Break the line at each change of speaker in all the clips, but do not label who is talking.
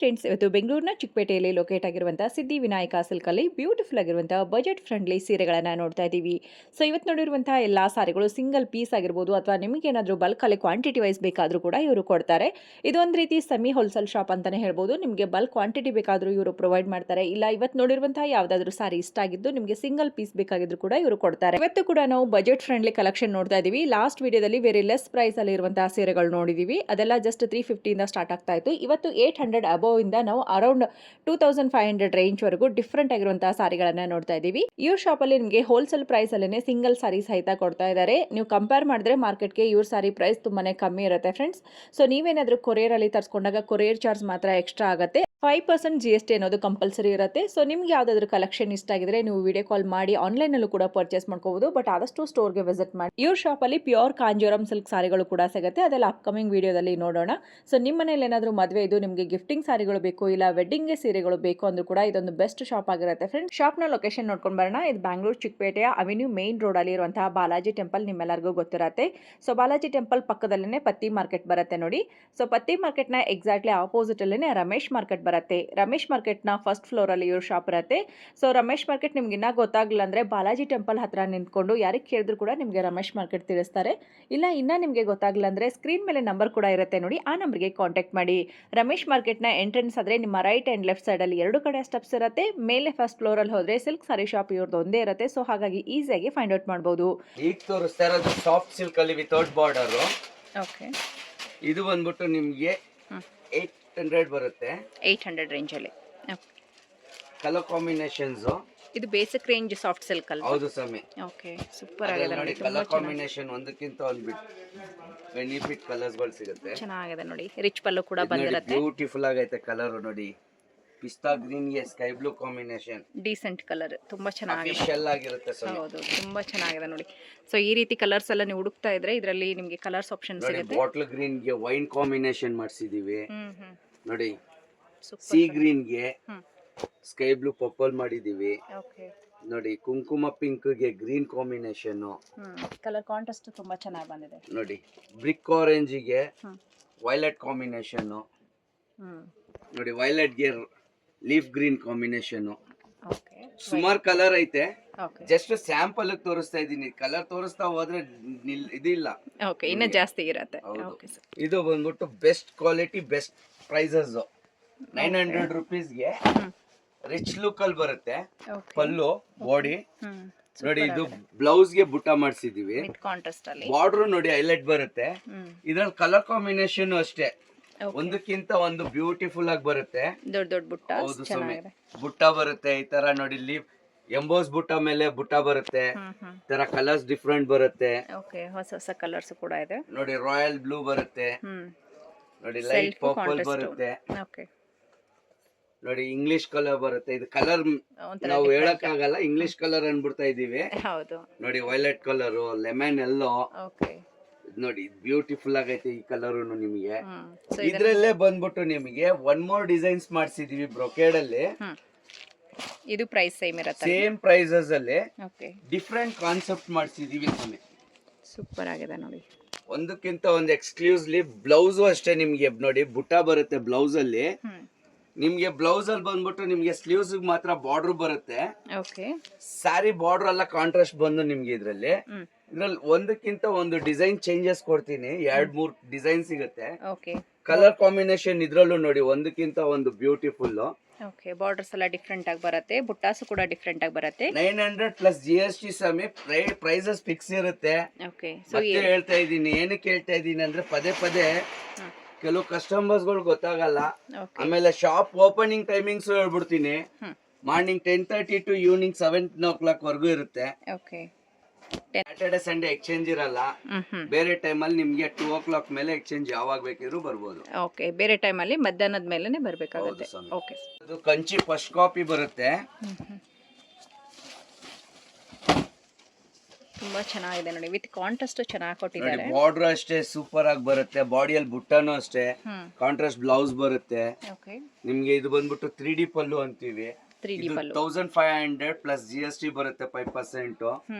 Friends, ಇವತ್ತು ಬೆಂಗಳೂರಿನ ಚಿಕ್ಕಪೇಟೆಯಲ್ಲಿ locate ಆಗಿರುವಂಥ ಸಿದ್ಧಿ ವಿನಾಯಕ ಸಿಲ್ಕಲ್ಲಿ ಬ್ಯೂಟಿಫುಲ್ ಆಗಿರುವಂಥ ಬಜೆಟ್ ಫ್ರೆಂಡ್ಲಿ ಸೀರೆಗಳನ್ನು ನೋಡ್ತಾ ಇದ್ದೀವಿ. ಸೊ ಇವತ್ತು ನೋಡಿರುವಂಥ ಎಲ್ಲ ಸಾರಿಗಳು ಸಿಂಗಲ್ ಪೀಸ್ ಆಗಿರ್ಬೋದು ಅಥವಾ ನಿಮಗೇನಾದರೂ ಬಲ್ಕಲ್ಲಿ ಕ್ವಾಂಟಿಟಿ ವೈಸ್ ಬೇಕಾದರೂ ಕೂಡ ಇವರು ಕೊಡ್ತಾರೆ. ಇದೊಂದು ರೀತಿ ಸೆಮಿ ಹೋಲ್ಸೇಲ್ ಶಾಪ್ ಅಂತಲೇ ಹೇಳ್ಬೋದು. ನಿಮಗೆ ಬಲ್ಕ್ ಕ್ವಾಂಟಿಟಿ ಬೇಕಾದರೂ ಇವರು ಪ್ರೊವೈಡ್ ಮಾಡ್ತಾರೆ. ಇಲ್ಲ ಇವತ್ತು ನೋಡಿರುವಂಥ ಯಾವುದಾದ್ರೂ ಸಾರಿ ಇಷ್ಟ ಆಗಿದ್ದು ನಿಮಗೆ ಸಿಂಗಲ್ ಪೀಸ್ ಬೇಕಾಗಿದ್ರು ಕೂಡ ಇವರು ಕೊಡ್ತಾರೆ. ಇವತ್ತು ಕೂಡ ನಾವು ಬಜೆಟ್ ಫ್ರೆಂಡ್ಲಿ ಕಲೆಕ್ಷನ್ ನೋಡ್ತಾ ಇದ್ದೀವಿ. ಲಾಸ್ಟ್ ವಿಡಿಯೋದಲ್ಲಿ ವೆರಿ ಲೆಸ್ ಪ್ರೈಸ್ ಅಲ್ಲಿ ಇರುವಂತಹ ಸೀರೆಗಳು ನೋಡಿದೀವಿ. ಅದೆಲ್ಲ ಜಸ್ಟ್ 350 ಇಂದ ಸ್ಟಾರ್ಟ್ ಆಗ್ತಾ ಇತ್ತು. ಇವತ್ತು 800 ಅಬೌವ್ ಇಂದ ನಾವು ಅರೌಂಡ್ 2500 ರೇಂಜ್ ವರೆಗೂ ಡಿಫರೆಂಟ್ ಆಗಿರುವಂತಹ ಸಾರಿಗಳನ್ನ ನೋಡ್ತಾ ಇದ್ದೀವಿ. ಇವ್ರ ಶಾಪ್ ಅಲ್ಲಿ ನಿಮಗೆ ಹೋಲ್ಸೇಲ್ ಪ್ರೈಸ್ ಅಲ್ಲೇನೆ ಸಿಂಗಲ್ ಸಾರಿ ಸಹಿತ ಕೊಡ್ತಾ ಇದ್ದಾರೆ. ನೀವು ಕಂಪೇರ್ ಮಾಡಿದ್ರೆ ಮಾರ್ಕೆಟ್ಗೆ ಇವ್ರ ಸಾರಿ ಪ್ರೈಸ್ ತುಂಬಾನೇ ಕಮ್ಮಿ ಇರುತ್ತೆ ಫ್ರೆಂಡ್ಸ್. ಸೊ ನೀವೇನಾದ್ರೂ ಕೊರಿಯರ್ ಅಲ್ಲಿ ತರಿಸ್ಕೊಂಡಾಗ ಕೊರಿಯರ್ ಚಾರ್ಜ್ ಮಾತ್ರ ಎಕ್ಸ್ಟ್ರಾ ಆಗುತ್ತೆ. 5% GST ಅನ್ನೋದು ಕಂಪಲ್ಸರಿ ಇರುತ್ತೆ. ಸೊ ನಿಮ್ಗೆ ಯಾವ್ದಾದ್ರು ಕಲೆಕ್ಷನ್ ಇಷ್ಟ ಆಗಿದ್ರೆ ನೀವು ವಿಡಿಯೋ ಕಾಲ್ ಮಾಡಿ ಆನ್ಲೈನ್ ಅಲ್ಲೂ ಕೂಡ ಪರ್ಚೇಸ್ ಮಾಡ್ಕೋಬಹುದು. ಬಟ್ ಆದಷ್ಟು ಸ್ಟೋರ್ಗೆ ವಿಸಿಟ್ ಮಾಡಿ. ಇವ್ರ ಶಾಪ್ ಅಲ್ಲಿ ಪ್ಯೂರ್ ಕಾಂಜೀವರಂ ಸಿಲ್ಕ್ ಸಾರಿಗಳು ಕೂಡ ಸಿಗುತ್ತೆ. ಅದೆಲ್ಲ ಅಪ್ಕಮಿಂಗ್ ವಿಡಿಯೋದಲ್ಲಿ ನೋಡೋಣ. ಸೊ ನಿಮ್ಮ ಮನೇಲಿ ಏನಾದರೂ ಮದುವೆ ಇದು ನಿಮಗೆ ಗಿಫ್ಟಿಂಗ್ ಸಾರಿಗಳು ಬೇಕು, ಇಲ್ಲ ವೆಡ್ಡಿಂಗ್ಗೆ ಸೀರೆಗಳು ಬೇಕು ಅಂದ್ರೂ ಕೂಡ ಇದೊಂದು ಬೆಸ್ಟ್ ಶಾಪ್ ಆಗಿರುತ್ತೆ ಫ್ರೆಂಡ್ಸ್. ಶಾಪ್ನ ಲೊಕೇಶನ್ ನೋಡ್ಕೊಂಡು ಬರೋಣ. ಇದು ಬ್ಯಾಂಗ್ಳೂರ್ ಚಿಕ್ಕಪೇಟೆಯ ಅವೆನ್ಯೂ ಮೇನ್ ರೋಡ್ ಅಲ್ಲಿ ಇರುವಂತಹ ಬಾಲಾಜಿ ಟೆಂಪಲ್ ನಿಮ್ಮೆಲ್ಲರಿಗೂ ಗೊತ್ತಿರತ್ತೆ. ಸೊ ಬಾಲಾಜಿ ಟೆಂಪಲ್ ಪಕ್ಕದಲ್ಲೇ ಪತ್ತಿ ಮಾರ್ಕೆಟ್ ಬರುತ್ತೆ ನೋಡಿ. ಸೊ ಪತ್ತಿ ಮಾರ್ಕೆಟ್ ನ ಎಕ್ಸಾಕ್ಟ್ಲಿ ಆಪೋಸಿಟ್ ಅಲ್ಲೇ ರಮೇಶ್ ಮಾರ್ಕೆಟ್ ಬರುತ್ತೆ. ರಮೇಶ್ ಮಾರ್ಕೆಟ್ ನ ಫಸ್ಟ್ ಫ್ಲೋರ್ ಅಲ್ಲಿ ಇವ್ರ ಶಾಪ್ ಇರುತ್ತೆ. ಸೊ ರಮೇಶ್ ಮಾರ್ಕೆಟ್ ನಿಮ್ಗೆ ಇನ್ನ ಗೊತ್ತಾಗ್ಲಿಲ್ಲ ಅಂದ್ರೆ ಬಾಲಾಜಿ ಟೆಂಪಲ್ ಹತ್ರ ನಿಂತ್ಕೊಂಡು ಯಾರಿಗೆ ಕೇಳಿದ್ರು ಕೂಡ ನಿಮ್ಗೆ ರಮೇಶ್ ಮಾರ್ಕೆಟ್ ತಿಳಿಸ್ತಾರೆ. ಇಲ್ಲ ಇನ್ನ ನಿಮ್ಗೆ ಗೊತ್ತಾಗ್ಲಿಲ್ಲ ಅಂದ್ರೆ ಸ್ಕ್ರೀನ್ ಮೇಲೆ ನಂಬರ್ ಕೂಡ ಇರುತ್ತೆ ನೋಡಿ, ಆ ನಂಬರ್ಗೆ ಕಾಂಟ್ಯಾಕ್ಟ್ ಮಾಡಿ. ರಮೇಶ್ ಮಾರ್ಕೆಟ್ ನ ಎಂಟ್ರೆನ್ಸ್ ಆದ್ರೆ ನಿಮ್ಮ ರೈಟ್ ಅಂಡ್ ಲೆಫ್ಟ್ ಸೈಡ್ ಅಲ್ಲಿ ಎರಡು ಕಡೆ ಸ್ಟೆಪ್ಸ್ ಇರುತ್ತೆ. ಮೇಲೆ ಫಸ್ಟ್ ಫ್ಲೋರ್ ಅಲ್ಲಿ ಹೋದ್ರೆ ಸಿಲ್ಕ್ ಸಾರಿ ಶಾಪ್ ಇವ್ರದ್ದು ಒಂದೇ ಇರುತ್ತೆ. ಸೊ ಹಾಗಾಗಿ ಈಸಿಯಾಗಿ ಫೈಂಡ್ ಔಟ್ ಮಾಡಬಹುದು.
ಈಗ ತೋರಿಸ್ತಾ ಇರೋದು ಸಾಫ್ಟ್ ಸಿಲ್ಕ್ ಅಲ್ಲಿ ವಿತೌಟ್ ಬಾರ್ಡರ್.
ಓಕೆ,
ಇದು ಬಂದ್ಬಿಟ್ಟು ನಿಮ್ಗೆ 800 ಬರುತ್ತೆ.
800 ರೇಂಜ್ ಅಲ್ಲಿ.
ಕಲರ್ ಕಾಂಬಿನೇಷನ್ಸ್
ಇದು ಬೇಸಿಕ್ ರೇಂಜ್ ಸಾಫ್ಟ್ ಸಿಲ್ಕ್ ಅಲ್ಲ?
ಹೌದು ಸ್ವಾಮಿ.
ಓಕೆ, ಸೂಪರ್ ಆಗಿದೆ ನೋಡಿ.
ಕಲರ್ ಕಾಂಬಿನೇಷನ್ ಒಂದಕ್ಕಿಂತ ಒಂದು ಬಿಟ್ ಬೆನಿಫಿಟ್ ಕಲರ್ಸ್ ಗಳು ಸಿಗುತ್ತೆ.
ಚೆನ್ನಾಗಿದೆ ನೋಡಿ. ರಿಚ್ ಪಲ್ಲು ಕೂಡ ಬಂದಿರುತ್ತೆ.
ಬ್ಯೂಟಿಫುಲ್ ಆಗೈತೆ ಕಲರ್ ನೋಡಿ. ಪಿಸ್ತಾ ಗ್ರೀನ್ ಗೆ sky blue combination,
decent colour, ತುಂಬಾ ಚೆನ್ನಾಗಿದೆ.
ಅಫಿಷಿಯಲ್ ಆಗಿರುತ್ತೆ ಸ್ವಾಮಿ.
ಹೌದು, ತುಂಬಾ ಚೆನ್ನಾಗಿದೆ ನೋಡಿ. ಸೊ ಈ ರೀತಿ ಕಲರ್ಸ್ ಎಲ್ಲ ನೀವು ಹುಡುಕ್ತಾ ಇದ್ರೆ ಇದರಲ್ಲಿ ನಿಮಗೆ ಕಲರ್ಸ್ ಆಪ್ಷನ್ ಸಿಗುತ್ತೆ.
ಬಾಟಲ್ ಗ್ರೀನ್ ಗೆ ವೈನ್ ಕಾಂಬಿನೇಷನ್ ಮಾಡಿಸಿದೀವಿ ನೋಡಿ. ಸಿ ಗ್ರೀನ್ ಗೆ ಸ್ಕೈ ಬ್ಲೂ ಪರ್ಪಲ್ ಮಾಡಿದೀವಿ ನೋಡಿ. ಕುಂಕುಮ ಪಿಂಕ್ ಗೆ ಗ್ರೀನ್ ಕಾಂಬಿನೇಷನ್,
ಕಲರ್ ಕಾಂಟ್ರಾಸ್ಟ್ ತುಂಬಾ ಚೆನ್ನಾಗಿ ಬಂದಿದೆ
ನೋಡಿ. ಬ್ರಿಕ್ ಆರೆಂಜ್ ಗೆ ವೈಲೆಟ್ ಕಾಂಬಿನೇಷನ್ ನೋಡಿ. ವೈಲೆಟ್ ಗೆ ಲೀಫ್ ಗ್ರೀನ್ ಕಾಂಬಿನೇಷನ್. ಸುಮಾರು ಕಲರ್ ಐತೆ. ಜಸ್ಟ್ ಸ್ಯಾಂಪಲ್ ತೋರಿಸ್ತಾ ಇದೀನಿ. ಕಲರ್ ತೋರಿಸ್ತಾ ಹೋದ್ರೆ ಇದಿಲ್ಲ,
ಇನ್ನ ಜಾಸ್ತಿ ಇರುತ್ತೆ.
ಇದು ಬಂದ್ಬಿಟ್ಟು ಬೆಸ್ಟ್ ಕ್ವಾಲಿಟಿ ಬೆಸ್ಟ್ ಪ್ರೈಸಸ್. 900 ರುಪೀಸ್ಗೆ ರಿಚ್ ಲುಕ್ ಅಲ್ಲಿ ಬರುತ್ತೆ. ಪಲ್ಲು ಬಾಡಿ ನೋಡಿ. ಇದು ಬ್ಲೌಸ್ ಗೆ ಬುಟ್ಟ ಮಾಡಿಸಿದೀವಿ. ಬಾರ್ಡರ್ ನೋಡಿ ಹೈಲೈಟ್ ಬರುತ್ತೆ. ಇದ್ರಲ್ಲಿ ಕಲರ್ ಕಾಂಬಿನೇಷನ್ ಅಷ್ಟೇ ಒಂದಕ್ಕಿಂತ ಒಂದು ಬ್ಯೂಟಿಫುಲ್ ಆಗಿ ಬರುತ್ತೆ.
ದೊಡ್ಡ ದೊಡ್ಡ ಬುಟ್ಟ.
ಹೌದು ಸ್ವಾಮಿ, ಬುಟ್ಟ ಬರುತ್ತೆ ಈ ತರ ನೋಡಿ. ಲೀವ್ ಎಂಬೋಸ್ ಬುಟ್ಟ ಮೇಲೆ ಬುಟ್ಟ ಬರುತ್ತೆ. ಈ ತರ ಕಲರ್ಸ್ ಡಿಫ್ರೆಂಟ್ ಬರುತ್ತೆ.
ಹೊಸ ಹೊಸ ಕಲರ್ಸ್ ಕೂಡ ಇದೆ
ನೋಡಿ. ರಾಯಲ್ ಬ್ಲೂ ಬರುತ್ತೆ ನೋಡಿ. ಲೈಟ್ ಪರ್ಪಲ್ ಬರುತ್ತೆ ನೋಡಿ. ಇಂಗ್ಲಿಷ್ ಕಲರ್ ಬರುತ್ತೆ. ಇದು ಕಲರ್ ನಾವು ಹೇಳಕ್ ಆಗಲ್ಲ, ಇಂಗ್ಲಿಷ್ ಕಲರ್ ಅನ್ಬಿಡ್ತಾ ಇದೀವಿ ನೋಡಿ. ವೈಲೆಟ್ ಕಲರ್, ಲೆಮನ್ ಎಲ್ಲೋ ನೋಡಿ. ಬ್ಯೂಟಿಫುಲ್ ಆಗೈತೆ ಈ ಕಲರ್ ನಿಮಗೆ. ಇದ್ರಲ್ಲೇ ಬಂದ್ಬಿಟ್ಟು ನಿಮಗೆ ಒನ್ ಮೋರ್ ಡಿಸೈನ್ಸ್ ಮಾಡಿಸಿದೀವಿ ಬ್ರೊಕೇಡ್ ಅಲ್ಲಿ.
ಇದು ಪ್ರೈಸ್ ಸೇಮ್ ಇರುತ್ತೆ.
ಸೇಮ್ ಪ್ರೈಸಸ್ ಅಲ್ಲಿ ಡಿಫರೆಂಟ್ ಕಾನ್ಸೆಪ್ಟ್ ಮಾಡಿಸಿದೀವಿ.
ಸೂಪರ್ ಆಗಿದೆ ನೋಡಿ.
ಒಂದಕ್ಕಿಂತ ಒಂದು ಎಕ್ಸ್ಕ್ಲೂಸಿವ್ಲಿ ಬ್ಲೌಸ್ ಅಷ್ಟೇ ನಿಮ್ಗೆ ನೋಡಿ. ಬುಟ್ಟ ಬರುತ್ತೆ ಬ್ಲೌಸ್ ಅಲ್ಲಿ. ನಿಮ್ಗೆ ಬ್ಲೌಸ್ ಅಲ್ಲಿ ಬಂದ್ಬಿಟ್ಟು ನಿಮ್ಗೆ ಸ್ಲೀವ್ಸ್ ಮಾತ್ರ ಬಾರ್ಡರ್ ಬರುತ್ತೆ. ಸ್ಯಾರಿ ಬಾರ್ಡರ್ ಎಲ್ಲ ಕಾಂಟ್ರಾಸ್ಟ್ ಬಂದು ನಿಮ್ಗೆ ಇದ್ರಲ್ಲಿ ಒಂದಕ್ಕಿಂತ ಒಂದು ಡಿಸೈನ್ ಚೇಂಜಸ್ ಕೊಡ್ತೀನಿ. 2-3 ಡಿಸೈನ್ ಸಿಗುತ್ತೆ. ಕಲರ್ ಕಾಂಬಿನೇಷನ್ ಇದ್ರಲ್ಲೂ ನೋಡಿ ಒಂದಕ್ಕಿಂತ ಒಂದು ಬ್ಯೂಟಿಫುಲ್.
ಬಾರ್ಡರ್ಸ್ ಎಲ್ಲ ಡಿಫ್ರೆಂಟ್ ಆಗಿ ಬರುತ್ತೆ. ಬುಟ್ಟಾಸು ಕೂಡ ಡಿಫ್ರೆಂಟ್ ಆಗಿ ಬರುತ್ತೆ.
900 ಪ್ಲಸ್ GST ಸ್ವಾಮಿ. ಪ್ರೈಸಸ್ ಫಿಕ್ಸ್ ಇರುತ್ತೆ. ಮತ್ತೆ ಹೇಳ್ತಾ ಇದ್ದೀನಿ, ಏನಕ್ಕೆ ಹೇಳ್ತಾ ಇದ್ದೀನಿ ಅಂದ್ರೆ ಪದೇ ಪದೇ ಕೆಲವು ಕಸ್ಟಮರ್ಸ್ ಗಳು ಗೊತ್ತಾಗಲ್ಲ. ಆಮೇಲೆ ಶಾಪ್ ಓಪನಿಂಗ್ ಟೈಮಿಂಗ್ಸ್ ಹೇಳ್ಬಿಡ್ತೀನಿ. ಮಾರ್ನಿಂಗ್ 10:30 ಟು ಈವ್ನಿಂಗ್ 7 o'clock ವರೆಗೂ ಇರುತ್ತೆ. ಸ್ಯಾಟರ್ಡೆ ಸಂಡೇ ಎಕ್ಸ್ಚೇಂಜ್ ಇರಲ್ಲ. ಬೇರೆ ಟೈಮ್ ಅಲ್ಲಿ ನಿಮ್ಗೆ 2 o'clock ಮೇಲೆ ಎಕ್ಸ್ಚೇಂಜ್ ಯಾವಾಗ ಬೇಕಿದ್ರು ಬರ್ಬೋದು.
ಬೇರೆ ಟೈಮ್ ಅಲ್ಲಿ ಮಧ್ಯಾಹ್ನದ ಮೇಲೆ ಬರ್ಬೇಕಾಗುತ್ತೆ.
ಅದು ಕಂಚಿ ಫಸ್ಟ್ ಕಾಪಿ ಬರುತ್ತೆ.
ತುಂಬಾ ಚೆನ್ನಾಗಿದೆ ನೋಡಿ. ವಿತ್ ಕಾಂಟ್ರಾಸ್ಟ್ ಚೆನ್ನಾಗಿ ಕೊಟ್ಟಿದ್ದಾರೆ.
ಬಾರ್ಡರ್ ಅಷ್ಟೇ ಸೂಪರ್ ಆಗಿ ಬರುತ್ತೆ. ಬಾಡಿಯಲ್ಲಿ ಬುಟ್ಟನೂ ಅಷ್ಟೇ ಕಾಂಟ್ರಾಸ್ಟ್ ಬ್ಲೌಸ್ ಬರುತ್ತೆ ನಿಮ್ಗೆ. ಇದು ಬಂದ್ಬಿಟ್ಟು 3D ಪಲ್ಲು ಅಂತೀವಿ.
3D
ಇದು
ಪಲ್ಲು
1500 ಪ್ಲಸ್ GST ಬರುತ್ತೆ 5%.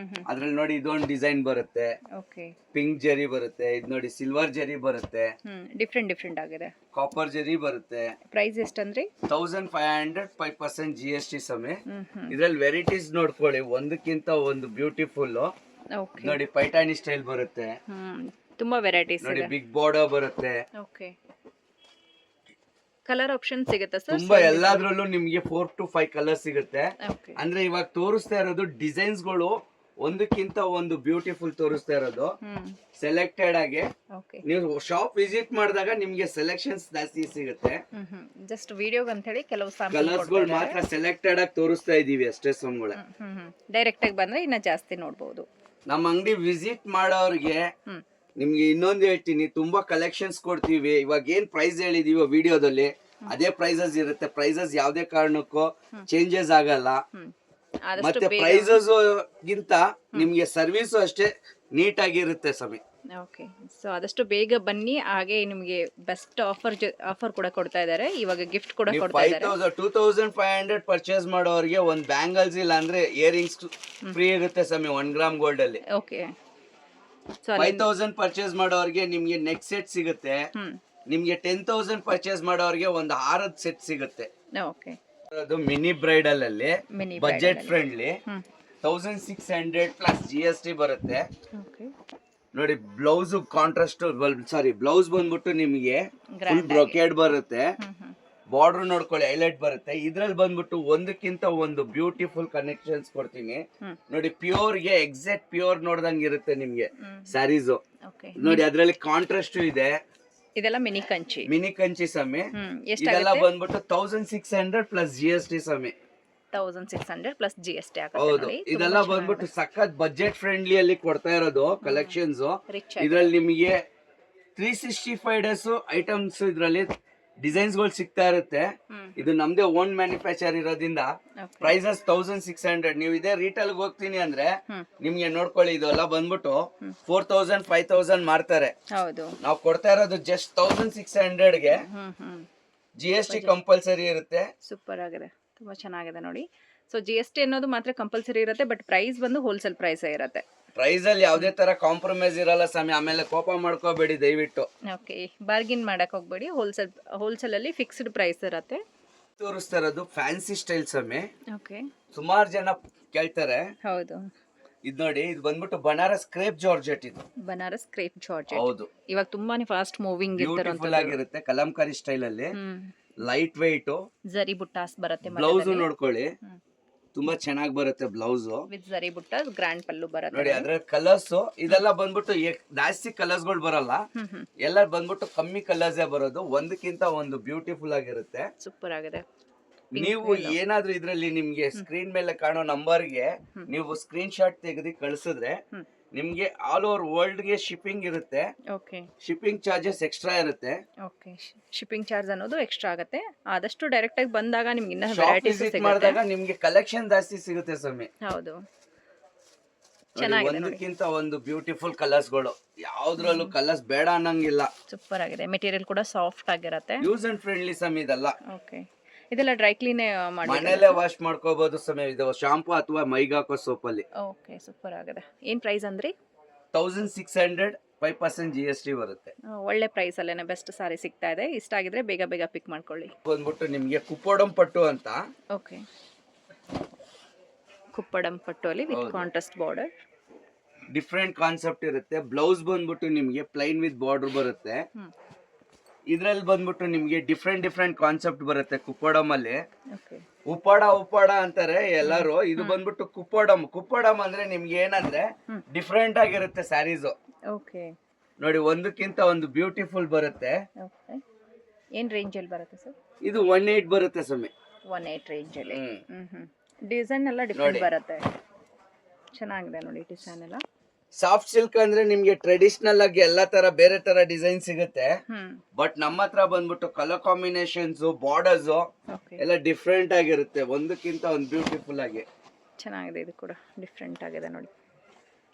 ಅದ್ರಲ್ಲಿ ನೋಡಿ ಇದೊಂದು ಡಿಸೈನ್ ಬರುತ್ತೆ,
ಓಕೆ.
ಪಿಂಕ್ ಜರಿ ಬರುತ್ತೆ, ಇದು ನೋಡಿ ಸಿಲ್ವರ್ ಜರಿ ಬರುತ್ತೆ,
ಡಿಫ್ರೆಂಟ್ ಆಗಿದೆ.
ಕಾಪರ್ ಜರಿ ಬರುತ್ತೆ.
ಪ್ರೈಸ್ ಎಷ್ಟಂದ್ರಿ?
1500 5% GST ಸಮಯ. ಇದ್ರಲ್ಲಿ ವೆರೈಟೀಸ್ ನೋಡ್ಕೊಳ್ಳಿ, ಒಂದಕ್ಕಿಂತ ಒಂದು ಬ್ಯೂಟಿಫುಲ್.
ಓಕೆ.
ನೋಡಿ ಪೈಠಾಣಿ ಸ್ಟೈಲ್ ಬರುತ್ತೆ,
ತುಂಬಾ ವೆರೈಟೀಸ್
ನೋಡಿ
ಇದೆ.
ಬಿಗ್ ಬಾರ್ಡರ್ ಬರುತ್ತೆ.
ಓಕೆ. ಕಲರ್ ಆಪ್ಷನ್ ಸಿಗುತ್ತಾ ಸರ್?
ತುಂಬಾ ಎಲ್ಲಾದ್ರಲ್ಲೂ ನಿಮ್ಗೆ 4 to 5 ಕಲರ್ ಸಿಗುತ್ತೆ.
ಓಕೆ.
ಅಂದ್ರೆ ಇವಾಗ ತೋರಿಸ್ತಾ ಇರೋದು ಡಿಸೈನ್ಸ್ ಗಳು ಒಂದಕ್ಕಿಂತ ಒಂದು ಬ್ಯೂಟಿಫುಲ್ ತೋರಿಸ್ತಾ ಇರೋದು ಸೆಲೆಕ್ಟೆಡ್ ಆಗಿ.
ಓಕೆ.
ನೀವು ಶಾಪ್ ವಿಸಿಟ್ ಮಾಡಿದಾಗ ನಿಮ್ಗೆ ಸೆಲೆಕ್ಷನ್ಸ್ ಜಾಸ್ತಿ ಸಿಗುತ್ತೆ.
ಜಸ್ಟ್ ವಿಡಿಯೋಗೆ ಅಂತ ಹೇಳಿ ಕೆಲವು
ಕಲರ್ಸ್ ಗಳು ಮಾತ್ರ ಸೆಲೆಕ್ಟೆಡ್ ಆಗಿ ತೋರಿಸ್ತಾ ಇದೀವಿ ಅಷ್ಟೇ ಸ್ವಾಮಿಗಳೇ.
ಡೈರೆಕ್ಟ್ ಆಗಿ ಬಂದ್ರೆ ಇನ್ನ ಜಾಸ್ತಿ ನೋಡಬಹುದು.
ನಮ್ಮ ಅಂಗಡಿ ವಿಸಿಟ್ ಮಾಡೋರ್ಗೆ ನಿಮ್ಗೆ ಇನ್ನೊಂದು ಹೇಳ್ತೀನಿ, ತುಂಬಾ ಕಲೆಕ್ಷನ್ಸ್ ಕೊಡ್ತೀವಿ. ಇವಾಗ ಏನ್ ಪ್ರೈಸ್ ಹೇಳಿದೀವೋ ವಿಡಿಯೋದಲ್ಲಿ ಅದೇ ಪ್ರೈಸಸ್ ಇರುತ್ತೆ. ಪ್ರೈಸಸ್ ಯಾವ್ದೇ ಕಾರಣಕ್ಕೂ ಚೇಂಜಸ್ ಆಗಲ್ಲ. ಮತ್ತೆ ಪ್ರೈಸಸ್ ಗಿಂತ ನಿಮ್ಗೆ ಸರ್ವಿಸ್ ಅಷ್ಟೇ ನೀಟ್ ಆಗಿರುತ್ತೆ ಸಮಿ.
ಓಕೆ. ಸೊ ಆದಷ್ಟು ಬೇಗ ಬನ್ನಿ. ಹಾಗೆ ನಿಮಗೆ ಬೆಸ್ಟ್ ಆಫರ್ ಕೂಡ ಕೊಡ್ತಾ ಇದ್ದಾರೆ. ಇವಾಗ ಗಿಫ್ಟ್ ಕೂಡ ಕೊಡ್ತಾ ಇದ್ದಾರೆ.
2500 ಪರ್ಚೇಸ್ ಮಾಡೋರಿಗೆ ಒಂದ್ ಬ್ಯಾಂಗಲ್ಸ್ ಇಲ್ಲ ಅಂದ್ರೆ ಇಯರಿಂಗ್ಸ್ ಫ್ರೀ ಇರುತ್ತೆ ಸಮಿ 1 ಗ್ರಾಮ್ ಗೋಲ್ಡ್ ಅಲ್ಲಿ.
ಓಕೆ.
5000 ಪರ್ಚೇಸ್ ಮಾಡೋರಿಗೆ ನಿಮ್ಗೆ ನೆಕ್ ಸೆಟ್ ಸಿಗುತ್ತೆ. ನಿಮ್ಗೆ 10,000 ಪರ್ಚೇಸ್ ಮಾಡೋರಿಗೆ ಒಂದು ಹಾರದ ಸೆಟ್ ಸಿಗುತ್ತೆ.
ಓಕೆ.
ಅದು ಮಿನಿ ಬ್ರೈಡಲ್ ಅಲ್ಲಿ ಬಜೆಟ್ ಫ್ರೆಂಡ್ಲಿ 1600 ಪ್ಲಸ್ GST ಬರುತ್ತೆ.
ಓಕೆ.
ನೋಡಿ ಬ್ಲೌಸ್ ಕಾಂಟ್ರಾಸ್ಟ್, ಬ್ಲೌಸ್ ಬಂದ್ಬಿಟ್ಟು ನಿಮ್ಗೆ ಫುಲ್ ಬ್ರೊಕೇಡ್ ಬರುತ್ತೆ. ಬಾರ್ಡರ್ ನೋಡ್ಕೊಳ್ಳಿ, ಹೈಲೈಟ್ ಬರುತ್ತೆ. ಇದ್ರಲ್ಲಿ ಬಂದ್ಬಿಟ್ಟು ಒಂದಕ್ಕಿಂತ ಒಂದು ಬ್ಯೂಟಿಫುಲ್ ಕನೆಕ್ಷನ್ಸ್ ಕೊಡ್ತೀನಿ. ನೋಡಿ ಪ್ಯೂರ್ ಗೆ ಎಕ್ಸಾಕ್ಟ್ ಪ್ಯೂರ್ ನೋಡ್ದಂಗ್ ಇರುತ್ತೆ ನಿಮ್ಗೆ ಸ್ಯಾರೀಸ್. ನೋಡಿ ಅದ್ರಲ್ಲಿ ಕಾಂಟ್ರಾಸ್ಟ್ ಇದೆ.
ಇದೆಲ್ಲ ಮಿನಿ ಕಂಚಿ ಸಮಿ.
ಇದೆಲ್ಲ ಬಂದ್ಬಿಟ್ಟು 1600 plus GST Sami.
1600 plus GST ಆಗುತ್ತೆ.
ಹೌದು, ಇದೆಲ್ಲ ಬಂದ್ಬಿಟ್ಟು ಸಖತ್ ಬಜೆಟ್ ಫ್ರೆಂಡ್ಲಿ ಅಲ್ಲಿ ಕೊಡ್ತಾ ಇರೋದು ಕಲೆಕ್ಷನ್ಸ್. ಇದ್ರಲ್ಲಿ ನಿಮಗೆ 365 ಡೇಸ್ ಐಟಮ್ಸ್ ಇದ್ರಲ್ಲಿ ಡಿಸೈನ್ಸ್ ಗಳು ಸಿಗ್ತಾ ಇರುತ್ತೆ. ಇದು ನಮ್ದೇ ಓನ್ ಮ್ಯಾನುಫ್ಯಾಕ್ಚರ್ ಇರೋದ್ರಿಂದ ಪ್ರೈಸಸ್ 1600. ನೀವು ಇದೇ ರಿಟೇಲ್ ಹೋಗ್ತೀನಿ ಅಂದ್ರೆ ನಿಮ್ಗೆ ನೋಡ್ಕೊಳ್ಳಿ, ಇದೆಲ್ಲ ಬಂದ್ಬಿಟ್ಟು 4000 5000 ಮಾರ್ತಾರೆ. ನಾವು ಕೊಡ್ತಾ ಇರೋದು ಜಸ್ಟ್ 1600 ಗೆ. GST ಕಂಪಲ್ಸರಿ ಇರುತ್ತೆ.
ಸೂಪರ್ ಆಗಿದೆ, ತುಂಬಾ ಚೆನ್ನಾಗಿದೆ ನೋಡಿ. ಸೊ GST ಅನ್ನೋದು ಮಾತ್ರ ಕಂಪಲ್ಸರಿ ಇರುತ್ತೆ, ಬಟ್ ಪ್ರೈಸ್ ಬಂದು ಹೋಲ್ಸೇಲ್ ಪ್ರೈಸ್ ಇರುತ್ತೆ.
ಪ್ರೈಸ್ ಅಲ್ಲಿ ಯಾವ್ದೇ ತರ ಕಾಂಪ್ರಮೈಸ್ ಇರಲ್ಲ ಸಮಯ. ಆಮೇಲೆ ಕೋಪ ಮಾಡ್ಕೋಬೇಡಿ ದಯವಿಟ್ಟು.
ಓಕೆ. ಬಾರ್ಗಿನ್ ಮಾಡಕ್ ಹೋಗ್ಬೇಡಿ. ಹೋಲ್ಸೇಲ್ ಅಲ್ಲಿ ಫಿಕ್ಸ್ಡ್ ಪ್ರೈಸ್ ಇರುತ್ತೆ.
ತೋರಿಸ್ತಾ ಇರೋದು ಫ್ಯಾನ್ಸಿ ಸ್ಟೈಲ್ ಸಮಯ.
ಓಕೆ.
ಸುಮಾರು ಜನ ಕೇಳ್ತಾರೆ.
ಹೌದು.
ಇದು ನೋಡಿ, ಇದು ಬಂದ್ಬಿಟ್ಟು ಬನಾರಸ್ ಕ್ರೇಪ್ ಜಾರ್ಜೆಟ್. ಇದು
ಬನಾರಸ್ ಕ್ರೇಪ್ ಜಾರ್ಜೆಟ್.
ಹೌದು,
ಇವಾಗ ತುಂಬಾನೇ ಫಾಸ್ಟ್ ಮೂವಿಂಗ್
ಬ್ಯೂಟಿಫುಲ್ ಆಗಿರುತ್ತೆ. ಕಲಂಕಾರಿ ಸ್ಟೈಲ್ ಅಲ್ಲಿ ಲೈಟ್ ವೆಯ್ಟ್
ಜರಿ ಬುಟ್ಟಾಸ್ ಬರುತ್ತೆ.
ಬ್ಲೌಸ್ ನೋಡ್ಕೊಳ್ಳಿ, ತುಂಬಾ ಚೆನ್ನಾಗಿ ಬರುತ್ತೆ ಬ್ಲೌಸ್
ವಿತ್ ಜರಿ ಬುಟ್ಟಾಸ್. ಗ್ರ್ಯಾಂಡ್ ಪಲ್ಲು ಬರುತ್ತೆ
ನೋಡಿ. ಅದ್ರ ಕಲರ್ಸ್ ಇದೆಲ್ಲ ಬಂದ್ಬಿಟ್ಟು ಜಾಸ್ತಿ ಕಲರ್ಸ್ ಗಳು ಬರಲ್ಲ, ಎಲ್ಲ ಬಂದ್ಬಿಟ್ಟು ಕಮ್ಮಿ ಕಲರ್ಸ್ ಬರೋದು. ಒಂದಕ್ಕಿಂತ ಒಂದು ಬ್ಯೂಟಿಫುಲ್ ಆಗಿರುತ್ತೆ.
ಸೂಪರ್ ಆಗಿದೆ.
ನೀವು ಏನಾದ್ರೂ ಇದ್ರಲ್ಲಿ ನಿಮ್ಗೆ ಸ್ಕ್ರೀನ್ ಮೇಲೆ ಕಾಣೋ ನಂಬರ್ಗೆ ನೀವು ಸ್ಕ್ರೀನ್ ಶಾಟ್ ತೆಗೆದು ಕಳಿಸಿದ್ರೆ ನಿಮ್ಗೆ ಆಲ್ ಓವರ್ ವರ್ಲ್ಡ್ ಗೆ ಶಿಪ್ಪಿಂಗ್ ಇರುತ್ತೆ.
ಓಕೆ.
ಶಿಪ್ಪಿಂಗ್ ಚಾರ್ಜಸ್ ಎಕ್ಸ್ಟ್ರಾ ಇರುತ್ತೆ.
ಓಕೆ. ಶಿಪ್ಪಿಂಗ್ ಚಾರ್ಜ್ ಅನ್ನೋದು ಎಕ್ಸ್ಟ್ರಾ ಆಗುತ್ತೆ. ಆದಷ್ಟು ಡೈರೆಕ್ಟ್ ಆಗಿ ಬಂದಾಗ ನಿಮ್ಗೆ ಇನ್ನ
ಶಾಪ್
ವೆರೈಟೀಸ್
ವಿಸಿಟ್
ಸಿಗುತ್ತೆ.
ಮಾಡಿದಾಗ ನಿಮ್ಗೆ ಕಲೆಕ್ಷನ್ ಜಾಸ್ತಿ ಸಿಗುತ್ತೆ ಸಮಯ.
ಹೌದು,
ಚೆನ್ನಾಗಿದೆ. ಒಂದಕ್ಕಿಂತ ಒಂದು ಬ್ಯೂಟಿಫುಲ್ ಕಲರ್ಸ್ ಗಳು, ಯಾವ್ದ್ರಲ್ಲೂ ಕಲರ್ಸ್ ಬೇಡ ಅನ್ನಂಗಿಲ್ಲ.
ಸೂಪರ್ ಆಗಿದೆ. ಮೆಟೀರಿಯಲ್ ಕೂಡ ಸಾಫ್ಟ್ ಆಗಿರುತ್ತೆ.
ಯೂಸ್ ಅಂಡ್ ಫ್ರೆಂಡ್ಲಿ ಸಮಯ ಇದೆಲ್ಲ.
ಓಕೆ. ಇದೆಲ್ಲ ಡ್ರೈ ಕ್ಲೀನ್ ಮಾಡಿ
ಮನೆಯಲ್ಲೇ ವಾಶ್ ಮಾಡ್ಕೋಬಹುದು ಸಮಯ. ಇದು ಶಾಂಪೂ ಅಥವಾ ಮೈಗೆ ಹಾಕೋ ಸೋಪ್ ಅಲ್ಲಿ.
ಓಕೆ. ಸೂಪರ್ ಆಗಿದೆ. ಏನ್ ಪ್ರೈಸ್ ಅಂದ್ರಿ?
1600 5% GST ಬರುತ್ತೆ.
ಒಳ್ಳೆ ಪ್ರೈಸ್ ಅಲ್ಲೇನೆ ಬೆಸ್ಟ್ ಸಾರಿ ಸಿಗ್ತಾ ಇದೆ. ಇಷ್ಟ ಆಗಿದ್ರೆ ಬೇಗ ಬೇಗ ಪಿಕ್ ಮಾಡ್ಕೊಳ್ಳಿ.
ಬಂದ್ಬಿಟ್ಟು ನಿಮ್ಗೆ ಕುಪ್ಪೋಡಂ ಪಟ್ಟು ಅಂತ.
ಓಕೆ. ಕುಪ್ಪಡಂ ಪಟ್ಟು ಅಲ್ಲಿ with contrast border.
Different concept ಇರುತ್ತೆ. ಬ್ಲೌಸ್ ಬಂದ್ಬಿಟ್ಟು ನಿಮ್ಗೆ ಪ್ಲೈನ್ ವಿತ್ ಬಾರ್ಡರ್ ಬರುತ್ತೆ. ಇದ್ರಲ್ಲಿ ಬಂದ್ಬಿಟ್ಟು ನಿಮ್ಗೆ ಡಿಫ್ರೆಂಟ್ ಕಾನ್ಸೆಪ್ಟ್ ಬರುತ್ತೆ ಕುಪ್ಪೋಡಂ ಅಲ್ಲಿ. ಉಪ್ಪಾಡ ಅಂತಾರೆ ಎಲ್ಲರೂ. ಇದು ಬಂದ್ಬಿಟ್ಟು ಕುಪ್ಪೋಡಂ ಅಂದ್ರೆ ನಿಮ್ಗೆ ಏನಂದ್ರೆ ಡಿಫ್ರೆಂಟ್ ಆಗಿರುತ್ತೆ ಸ್ಯಾರೀಸ್.
ಓಕೆ.
ನೋಡಿ, ಒಂದಕ್ಕಿಂತ ಒಂದು ಬ್ಯೂಟಿಫುಲ್ ಬರುತ್ತೆ.
ಓಕೆ. ಏನ್ ರೇಂಜ್ ಅಲ್ಲಿ ಬರುತ್ತೆ ಸರ್?
ಇದು 18 ಬರುತ್ತೆ ಸಮಯ.
18 ರೇಂಜ್ ಅಲ್ಲಿ. ಡಿಸೈನ್ ಎಲ್ಲ ಡಿಫರೆಂಟ್ ಬರುತ್ತೆ. ಚೆನ್ನಾಗಿದೆ ನೋಡಿ ಡಿಸೈನ್ ಎಲ್ಲ.
ಸಾಫ್ಟ್ ಸಿಲ್ಕ್ ಅಂದ್ರೆ ನಿಮ್ಗೆ ಟ್ರೆಡಿಷನಲ್ ಆಗಿ ಎಲ್ಲಾ ತರ ಬೇರೆ ತರ ಡಿಸೈನ್ ಸಿಗುತ್ತೆ. ಬಟ್ ನಮ್ಮ ಹತ್ರ ಬಂದ್ಬಿಟ್ಟು ಕಲರ್ ಕಾಂಬಿನೇಷನ್ಸ್, ಬಾರ್ಡರ್ಸ್ ಎಲ್ಲ ಡಿಫ್ರೆಂಟ್ ಆಗಿರುತ್ತೆ. ಒಂದಕ್ಕಿಂತ ಒಂದು ಬ್ಯೂಟಿಫುಲ್ ಆಗಿ
ಚೆನ್ನಾಗಿದೆ. ಇದು ಕೂಡ ಡಿಫ್ರೆಂಟ್ ಆಗಿದೆ ನೋಡಿ.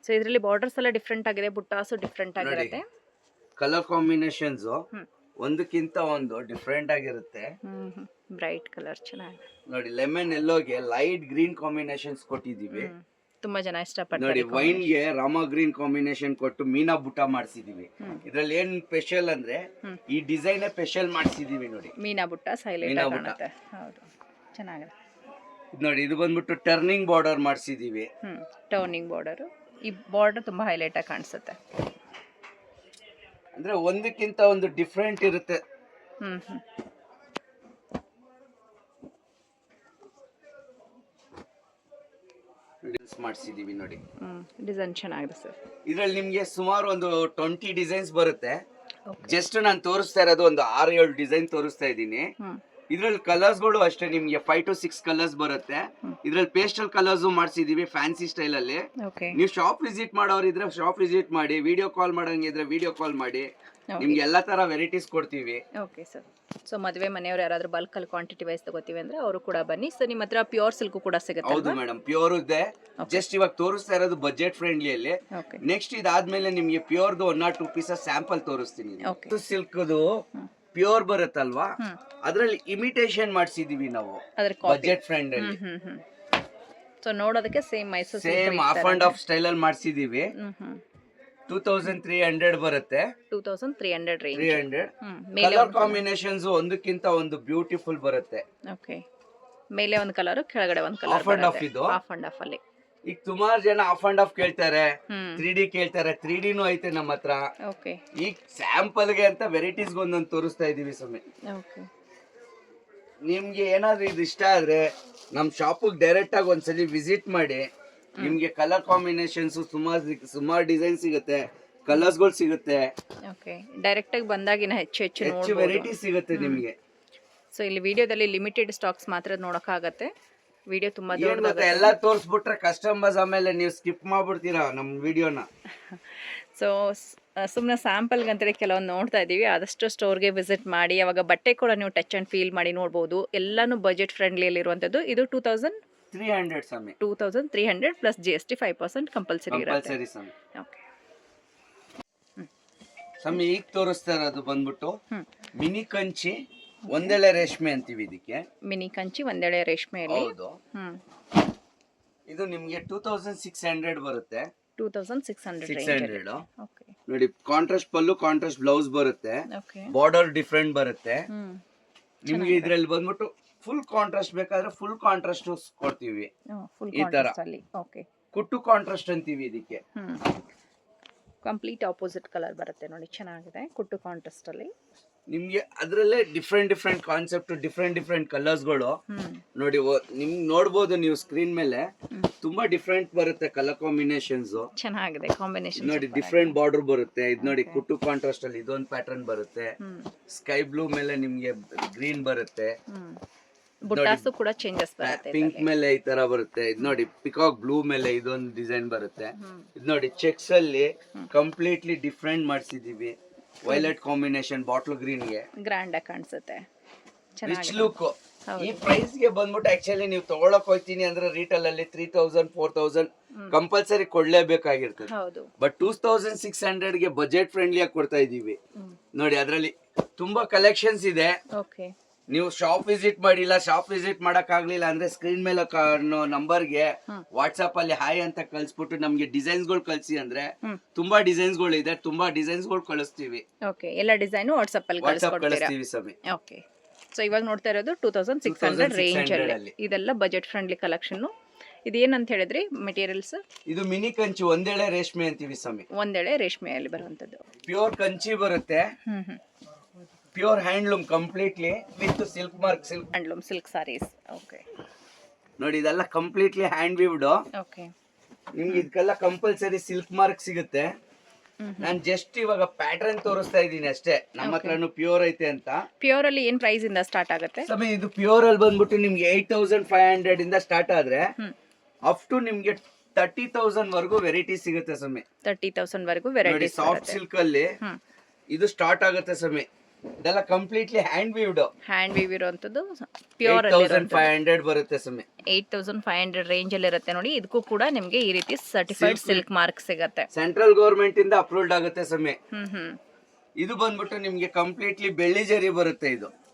ಸೊ ಇದರಲ್ಲಿ ಬಾರ್ಡರ್ಸ್ ಎಲ್ಲ ಡಿಫ್ರೆಂಟ್ ಆಗಿದೆ, ಬುಟ್ಟಾಸು ಡಿಫ್ರೆಂಟ್ ಆಗಿರುತ್ತೆ.
ಕಲರ್ ಕಾಂಬಿನೇಷನ್ಸ್ ಒಂದಕ್ಕಿಂತ ಒಂದು ಡಿಫ್ರೆಂಟ್ ಆಗಿರುತ್ತೆ.
ಬ್ರೈಟ್ ಕಲರ್ ಚೆನ್ನಾಗಿ.
ನೋಡಿ ಲೆಮನ್ ಎಲ್ಲೋಗೆ ಲೈಟ್ ಗ್ರೀನ್ ಕಾಂಬಿನೇಷನ್ಸ್ ಕೊಟ್ಟಿದೀವಿ.
ತುಂಬಾ ಜನ
ನೋಡಿ
ಇಷ್ಟಪಡ್ತಾರೆ.
ವೈನ್ ಗೆ ರಾಮ ಗ್ರೀನ್ ಕಾಂಬಿನೇಷನ್ ಕೊಟ್ಟು ಮೀನಾ ಬುಟ್ಟ ಮಾಡಿಸಿದೀವಿ. ಇದ್ರಲ್ಲಿ ಏನ್ ಸ್ಪೆಷಲ್ ಅಂದ್ರೆ ಈ ಡಿಸೈನ್ ಸ್ಪೆಷಲ್ ಮಾಡಿಸಿದೀವಿ. ನೋಡಿ
ಮೀನಾ ಬುಟ್ಟ ಸೈಲೆಂಟ್
ಮೀನಾ
ಆಗಿ
ಬುಟ್ಟ.
ಕಾಣುತ್ತೆ. ಹೌದು, ಚೆನ್ನಾಗಿದೆ.
ನೋಡಿ ಇದು ಬಂದ್ಬಿಟ್ಟು ಟರ್ನಿಂಗ್ ಬಾರ್ಡರ್ ಮಾಡಿಸಿದೀವಿ.
Turning border. ಈ ಬಾರ್ಡರ್ ತುಂಬಾ ಹೈಲೈಟ್ ಆಗಿ ಕಾಣಿಸುತ್ತೆ.
ಅಂದ್ರೆ ಒಂದಕ್ಕಿಂತ ಒಂದು ಡಿಫ್ರೆಂಟ್ ಇರುತ್ತೆ. ಮಾಡಿಸಿದೀವಿ ನೋಡಿ.
ಡಿಸೈನ್ ಚೆನ್ನಾಗಿದೆ ಸರ್.
ಇದ್ರಲ್ಲಿ ನಿಮ್ಗೆ ಸುಮಾರು ಒಂದು 20 ಡಿಸೈನ್ಸ್ ಬರುತ್ತೆ. ಜಸ್ಟ್ ನಾನು ತೋರಿಸ್ತಾ ಇರೋದು ಒಂದು 6-7 ಡಿಸೈನ್ ತೋರಿಸ್ತಾ ಇದ್ದೀನಿ. ಇದ್ರಲ್ಲಿ ಕಲರ್ಸ್ ಗಳು ಅಷ್ಟೇ ನಿಮ್ಗೆ 5 to 6 ಕಲರ್ಸ್ ಬರುತ್ತೆ. ಇದ್ರಲ್ಲಿ ಪೇಸ್ಟಲ್ ಕಲರ್ಸ್ ಮಾಡಿಸಿದೀವಿ ಫ್ಯಾನ್ಸಿ ಸ್ಟೈಲ್ ಅಲ್ಲಿ. ನೀವು ಶಾಪ್ ವಿಸಿಟ್ ಮಾಡೋರಿದ್ರೆ ಶಾಪ್ ವಿಸಿಟ್ ಮಾಡಿ, ವಿಡಿಯೋ ಕಾಲ್ ಮಾಡಂಗಿದ್ರೆ ವಿಡಿಯೋ ಕಾಲ್ ಮಾಡಿ, ನಿಮ್ಗೆ ಎಲ್ಲಾ ತರ ವೆರೈಟೀಸ್ ಕೊಡ್ತೀವಿ.
Okay sir. ಸೊ ಮದುವೆ ಮನೆಯವರು ಯಾರಾದ್ರೂ ಬಲ್ಕ್ ಅಲ್ಲಿ ಕ್ವಾಂಟಿಟಿ ವೈಸ್ ತಗೋತೀವಿ ಅಂದ್ರೆ ಅವರು ಕೂಡ ಬನ್ನಿ. ಸೊ ನಿಮ್ಮ ಹತ್ರ ಪ್ಯೂರ್ ಸಿಲ್ಕ್ ಕೂಡ ಸಿಗುತ್ತೆ.
ಹೌದು ಮೇಡಮ್, ಪ್ಯೂರ್ ಇದೆ. ಜಸ್ಟ್ ಇವಾಗ ತೋರಿಸ್ತಾ ಇರೋದು ಬಜೆಟ್ ಫ್ರೆಂಡ್ಲಿ ಅಲ್ಲಿ. ನೆಕ್ಸ್ಟ್ ಇದಾದ್ಮೇಲೆ ನಿಮ್ಗೆ ಪ್ಯೂರ್ದು 1 or 2 ಪೀಸಸ್ ಸ್ಯಾಂಪಲ್ ತೋರಿಸ್ತೀನಿ. ಸಿಲ್ಕ್ದು ಪ್ಯೂರ್ ಬರುತ್ತಲ್ವಾ, ಅದ್ರಲ್ಲಿ ಇಮಿಟೇಷನ್ ಮಾಡಿಸಿದೀವಿ ನಾವು ಬಜೆಟ್ ಫ್ರೆಂಡ್ ಅಲ್ಲಿ.
ಸೊ ನೋಡೋದಕ್ಕೆ same Mysuru
same of and of style ಅಲ್ಲಿ ಮಾಡಿಸಿದೀವಿ. 2300 ಬರುತ್ತೆ.
2300 ರೇಂಜ್.
300 ಕಲರ್ ಕಾಂಬಿನೇಷನ್ಸ್ ಒಂದಕ್ಕಿಂತ ಒಂದು ಬ್ಯೂಟಿಫುಲ್ ಬರುತ್ತೆ.
ಓಕೆ, ಮೇಲೆ ಒಂದು ಕಲರ್, ಕೆಳಗಡೆ ಒಂದು ಕಲರ್.
ಆಫ್ ಅಂಡ್ ಆಫ್ ಇದು
ಆಫ್ ಅಂಡ್ ಆಫ್ ಅಲ್ಲಿ.
ಈಗ ಸುಮಾರು ಜನ ಆಫ್ ಅಂಡ್ ಆಫ್ ಕೇಳ್ತಾರೆ, 3D ಕೇಳ್ತಾರೆ. 3Dನೂ ಐತೆ ನಮ್ಮ ಹತ್ರ.
ಓಕೆ,
ಈಗ ಸ್ಯಾಂಪಲ್ ಗೆ ಅಂತ ವೆರೈಟೀಸ್ ಒಂದೊಂದು ತೋರಿಸ್ತಾ ಇದೀವಿ ಸ್ವಾಮಿ.
ಓಕೆ,
ನಿಮ್ಗೆ ಏನಾದ್ರೂ ಇದು ಇಷ್ಟ ಆದ್ರೆ ನಮ್ ಶಾಪಿಗೆ ಡೈರೆಕ್ಟ್ ಆಗಿ ಒಂದ್ಸಲಿ ವಿಸಿಟ್ ಮಾಡಿ. ನಿಮ್ಗೆ ಕಲರ್ ಕಾಂಬಿನೇಷನ್ಸ್ ಸುಮಾರು ಡಿಸೈನ್ ಸಿಗುತ್ತೆ, ಕಲರ್ಸ್ ಗಳು ಸಿಗುತ್ತೆ.
ಓಕೆ, ಡೈರೆಕ್ಟ್ ಆಗಿ ಬಂದಾಗಿನ ಹೆಚ್ಚು
ವೆರೈಟಿ ಸಿಗುತ್ತೆ ನಿಮ್ಗೆ.
ಸೊ ಇಲ್ಲಿ ವಿಡಿಯೋದಲ್ಲಿ ಲಿಮಿಟೆಡ್ ಸ್ಟಾಕ್ಸ್ ಮಾತ್ರ ನೋಡಕ್ಕಾಗತ್ತೆ. ವಿಡಿಯೋ ತುಂಬಾ ದೊಡ್ಡದಾಗುತ್ತೆ.
ಎಲ್ಲ ತೋರಿಸ್ಬಿಟ್ರೆ ಕಸ್ಟಮರ್ಸ್ ಆಮೇಲೆ ನೀವು ಸ್ಕಿಪ್ ಮಾಡ್ಬಿಡ್ತೀರಾ ನಮ್ ವಿಡಿಯೋನ.
ಸೊ ಸುಮ್ಮನೆ ಸ್ಯಾಂಪಲ್ಗೆ ಅಂತೇಳಿ ಕೆಲವೊಂದು ನೋಡ್ತಾ ಇದ್ದೀವಿ. ಆದಷ್ಟು ಸ್ಟೋರ್ಗೆ ವಿಸಿಟ್ ಮಾಡಿ, ಅವಾಗ ಬಟ್ಟೆ ಕೂಡ ನೀವು ಟಚ್ ಆ್ಯಂಡ್ ಫೀಲ್ ಮಾಡಿ ನೋಡ್ಬೋದು. ಎಲ್ಲಾನು ಬಜೆಟ್ ಫ್ರೆಂಡ್ಲಿಯಲ್ಲಿರುವಂಥದ್ದು. ಇದು 2300 ಪ್ಲಸ್ GST 5% ಕಂಪಲ್ಸರಿ ಇರುತ್ತೆ. ಓಕೆ
ಸ್ವಾಮಿ, ಈಗ ತೋರಿಸ್ತಾ ಇರೋದು ಬಂದ್ಬಿಟ್ಟು ಮಿನಿ ಕಂಚಿ ಒಂದೆಳೆ ರೇಷ್ಮೆ ಅಂತೀವಿ ಇದಕ್ಕೆ.
ಮಿನಿ ಕಂಚಿ ಒಂದೆಳೆ ರೇಷ್ಮೆಯಲ್ಲಿ.
ಹೌದು. ಇದು ನಿಮ್ಗೆ 2600 ಬರುತ್ತೆ. 2600.
ಓಕೆ,
ನೋಡಿ ಕಾಂಟ್ರಾಸ್ಟ್ ಪಲ್ಲು, ಕಾಂಟ್ರಾಸ್ಟ್ ಬ್ಲೌಸ್ ಬರುತ್ತೆ.
ಓಕೆ,
ಬಾರ್ಡರ್ ಡಿಫ್ರೆಂಟ್ ಬರುತ್ತೆ. ನಿಮ್ಗೆ ಇದ್ರಲ್ಲಿ ಬಂದ್ಬಿಟ್ಟು ಫುಲ್ ಕಾಂಟ್ರಾಸ್ಟ್ ಬೇಕಾದ್ರೆ ಫುಲ್ ಕಾಂಟ್ರಾಸ್ಟ್ ಕೊಡ್ತೀವಿ. ಈ ತರ
ಓಕೆ,
ಕುಟ್ಟು ಕಾಂಟ್ರಾಸ್ಟ್ ಅಂತೀವಿ ಇದಕ್ಕೆ.
ಕಂಪ್ಲೀಟ್ ಆಪೋಸಿಟ್ ಕಲರ್ ಬರುತ್ತೆ ನೋಡಿ, ಚೆನ್ನಾಗಿದೆ. ಕುಟ್ಟು ಕಾಂಟ್ರಾಸ್ಟ್ ಅಲ್ಲಿ
ನಿಮ್ಗೆ ಅದ್ರಲ್ಲೇ ಡಿಫ್ರೆಂಟ್ ಕಾನ್ಸೆಪ್ಟ್, ಡಿಫ್ರೆಂಟ್ ಕಲರ್ಸ್ ಗಳು ನೋಡಿ. ನಿಮ್ಗೆ ನೋಡ್ಬೋದು ನೀವು ಸ್ಕ್ರೀನ್ ಮೇಲೆ, ತುಂಬಾ ಡಿಫ್ರೆಂಟ್ ಬರುತ್ತೆ ಕಲರ್ ಕಾಂಬಿನೇಷನ್ಸ್.
ಚೆನ್ನಾಗಿದೆ ಕಾಂಬಿನೇಷನ್
ನೋಡಿ. ಡಿಫ್ರೆಂಟ್ ಬಾರ್ಡರ್ ಬರುತ್ತೆ. ಇದು ನೋಡಿ ಕುಟ್ಟು ಕಾಂಟ್ರಾಸ್ಟ್ ಅಲ್ಲಿ ಇದೊಂದು ಪ್ಯಾಟರ್ನ್ ಬರುತ್ತೆ. ಸ್ಕೈ ಬ್ಲೂ ಮೇಲೆ ನಿಮ್ಗೆ ಗ್ರೀನ್ ಬರುತ್ತೆ.
ಬುಟ್ಟಾಸು ಕೂಡ ಚೇಂಜಸ್ ಬರುತ್ತೆ.
ಪಿಂಕ್ ಮೇಲೆ ಈ ತರ ಬರುತ್ತೆ. ಇದು ನೋಡಿ ಪಿಕಾಕ್ ಬ್ಲೂ ಮೇಲೆ ಇದೊಂದು ಡಿಸೈನ್ ಬರುತ್ತೆ. ಇದು ನೋಡಿ ಚೆಕ್ಸ್ ಅಲ್ಲಿ ಕಂಪ್ಲೀಟ್ಲಿ ಡಿಫ್ರೆಂಟ್ ಮಾಡಿಸಿದೀವಿ. ವೈಲೆಟ್ ಕಾಂಬಿನೇಷನ್ ಬಾಟ್ಲ್ ಗ್ರೀನ್ ಗೆ
ಗ್ರ್ಯಾಂಡ್ ಆಗಿ ಕಾಣಿಸುತ್ತೆ.
Rich look. ಈ ಪ್ರೈಸ್ ಗೆ ಬಂದ್ಬಿಟ್ಟು ಆಕ್ಚುಲಿ ನೀವು ತಗೊಳಕ್ ಹೋಗ್ತೀನಿ ಅಂದ್ರೆ ರೀಟೇಲ್ ಅಲ್ಲಿ 3000 4000 ಕಂಪಲ್ಸರಿ ಕೊಡ್ಲೇಬೇಕಾಗಿರ್ತದೆ. ಬಟ್ 2600 ಗೆ ಬಜೆಟ್ ಫ್ರೆಂಡ್ಲಿ ಆಗಿ ಕೊಡ್ತಾ ಇದೀವಿ ನೋಡಿ. ಅದ್ರಲ್ಲಿ ತುಂಬಾ ಕಲೆಕ್ಷನ್ಸ್ ಇದೆ. ನೀವು ಶಾಪ್ ವಿಸಿಟ್ ಮಾಡಿಲ್ಲ, ಶಾಪ್ ವಿಸಿಟ್ ಮಾಡಕ್ ಆಗ್ಲಿಲ್ಲ ಅಂದ್ರೆ ಸ್ಕ್ರೀನ್ ಮೇಲೆ ನಂಬರ್ಗೆ ವಾಟ್ಸ್ಆಪ್ ಅಲ್ಲಿ ಹಾಯ್ ಅಂತ ಕಳ್ಸ್ಬಿಟ್ಟು ನಮ್ಗೆ ಡಿಸೈನ್ಸ್ ಗಳು ಕಳ್ಸಿ ಅಂದ್ರೆ ತುಂಬಾ ಡಿಸೈನ್ಸ್ ಗಳು ಇದೆ. ತುಂಬಾ ಡಿಸೈನ್ಸ್ ಗಳು ಕಳಿಸ್ತೀವಿ.
ಓಕೆ, ಎಲ್ಲ ಡಿಸೈನ್ ವಾಟ್ಸ್ಆಪ್ ಅಲ್ಲಿ
ಕಳಿಸ್ತೀವಿ ಸರಿ.
ಓಕೆ, ಸೊ ಇವಾಗ ನೋಡ್ತಾ ಇರೋದು 2600 ರೇಂಜ್ ಅಲ್ಲಿ. ಇದೆಲ್ಲ ಬಜೆಟ್ ಫ್ರೆಂಡ್ಲಿ ಕಲೆಕ್ಷನ್. ಇದೇನಂತ ಹೇಳಿದ್ರಿ ಮೆಟೀರಿಯಲ್ಸ್? ಇದು
ಮಿನಿ ಕಂಚಿ ಒಂದೆಳೆ ರೇಷ್ಮೆ ಅಂತೀವಿ ಸ್ವಾಮಿ.
ಒಂದೆಳೆ ರೇಷ್ಮೆಯಲ್ಲಿ ಬರುವಂತದ್ದು
ಪ್ಯೂರ್ ಕಂಚಿ ಬರುತ್ತೆ. Pure handloom completely with silk mark.
Handloom silk sarees. Okay,
ನೋಡಿ ಇದೆಲ್ಲ ಕಂಪ್ಲೀಟ್ಲಿ ಹ್ಯಾಂಡ್ ವೀವ್ಡ್.
ಓಕೆ,
ನಿಮ್ಗೆ ಇದಕ್ಕೆಲ್ಲ ಕಂಪಲ್ಸರಿ ಸಿಲ್ಕ್ ಮಾರ್ಕ್ ಸಿಗುತ್ತೆ. ನಾನು ಜಸ್ಟ್ ಇವಾಗ ಪ್ಯಾಟರ್ನ್ ತೋರಿಸ್ತಾ ಇದ್ದೀನಿ ಅಷ್ಟೇ. ನಮ್ಮ ಹತ್ರನು ಪ್ಯೂರ್ ಐತೆ ಅಂತ.
ಪ್ಯೂರ್ ಅಲ್ಲಿ ಏನ್ ಪ್ರೈಸ್ ಇಂದ ಸ್ಟಾರ್ಟ್ ಆಗುತ್ತೆ?
ಸಮಯ ಇದು ಪ್ಯೂರ್ ಅಲ್ಲಿ ಬಂದ್ಬಿಟ್ಟು ನಿಮ್ಗೆ 8500 ಇಂದ ಸ್ಟಾರ್ಟ್ ಆದ್ರೆ ಅಪ್ ಟು ನಿಮ್ಗೆ 30,000 ವರೆಗೂ ವೆರೈಟಿ ಸಿಗುತ್ತೆ ಸಮಯ.
30,000 ವರೆಗೂ ವೆರೈಟಿ.
ಸಾಫ್ಟ್ ಸಿಲ್ಕ್ ಅಲ್ಲಿ ಇದು ಸ್ಟಾರ್ಟ್ ಆಗುತ್ತೆ ಸಮಯ. ಇದೆಲ್ಲ ಕಂಪ್ಲೀಟ್ಲಿ ಹ್ಯಾಂಡ್ ವೀವ್
ಇರುವಂತದ್ದು. ಪ್ಯೂರ್
8500 ಬರುತ್ತೆ ಸಮಯ.
8500 ರೇಂಜ್ ಅಲ್ಲಿ ಇರುತ್ತೆ ನೋಡಿ. ಇದಕ್ಕೂ ಕೂಡ ನಿಮ್ಗೆ ಈ ರೀತಿ ಸರ್ಟಿಫೈಡ್ ಸಿಲ್ಕ್ ಮಾರ್ಕ್ ಸಿಗುತ್ತೆ.
ಸೆಂಟ್ರಲ್ ಗವರ್ಮೆಂಟ್ ಇಂದ ಅಪ್ರೂವ್ಡ್ ಆಗುತ್ತೆ ಸಮಯ. ಇದು ಬಂದ್ಬಿಟ್ಟು ನಿಮ್ಗೆ ಕಂಪ್ಲೀಟ್ಲಿ ಬೆಳ್ಳಿ ಜರಿ ಬರುತ್ತೆ.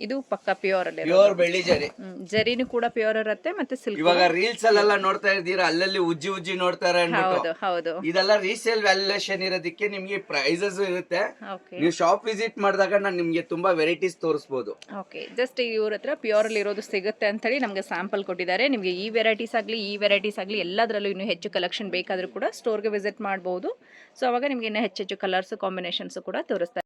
ಇದು ಪಕ್ಕ ಪ್ಯೂರ್ ಅಲ್ಲಿ
ಪ್ಯೂರ್ ಬೆಳ್ಳಿ ಜರಿ.
ಜರಿನೂ ಕೂಡ ಪ್ಯೂರ್ ಇರುತ್ತೆ ಮತ್ತೆ ಸಿಲ್ಕ್.
ಇವಾಗ ರೀಲ್ಸ್ ಅಲ್ಲೆಲ್ಲ ನೋಡ್ತಾ ಇದ್ದೀರಾ, ಅಲ್ಲಲ್ಲಿ ಉಜ್ಜಿ ಉಜ್ಜಿ ನೋಡ್ತಾರೆ ಅನ್ಬಿಟ್ಟು.
ಹೌದು ಹೌದು.
ಇದೆಲ್ಲ ರೀಸೇಲ್ ವ್ಯಾಲ್ಯೂಯೇಷನ್ ಇರೋದಕ್ಕೆ ನಿಮ್ಗೆ ಪ್ರೈಸಸ್ ಇರುತ್ತೆ.
ಓಕೆ
ನೀವು ಶಾಪ್ ವಿಸಿಟ್ ಮಾಡಿದಾಗ ನಾನು ನಿಮ್ಗೆ ತುಂಬಾ ವೆರೈಟೀಸ್ ತೋರಿಸಬಹುದು.
ಓಕೆ, ಜಸ್ಟ್ ಇವ್ರ ಹತ್ರ ಪ್ಯೂರ್ ಅಲ್ಲಿ ಇರೋದು ಸಿಗುತ್ತೆ ಅಂತ ಹೇಳಿ ನಮಗೆ ಸ್ಯಾಂಪಲ್ ಕೊಟ್ಟಿದ್ದಾರೆ. ನಿಮಗೆ ಈ ವೆರೈಟೀಸ್ ಆಗಲಿ ಎಲ್ಲದರಲ್ಲೂ ಇನ್ನೂ ಹೆಚ್ಚು ಕಲೆಕ್ಷನ್ ಬೇಕಾದರೂ ಕೂಡ ಸ್ಟೋರ್ಗೆ ವಿಸಿಟ್ ಮಾಡಬಹುದು. ಸೊ ಅವಾಗ ನಿಮಗೆ ಇನ್ನೂ ಹೆಚ್ಚು ಕಲರ್ಸ್ ಕಾಂಬಿನೇಷನ್ಸ್ ಕೂಡ ತೋರಿಸ್ತಾರೆ.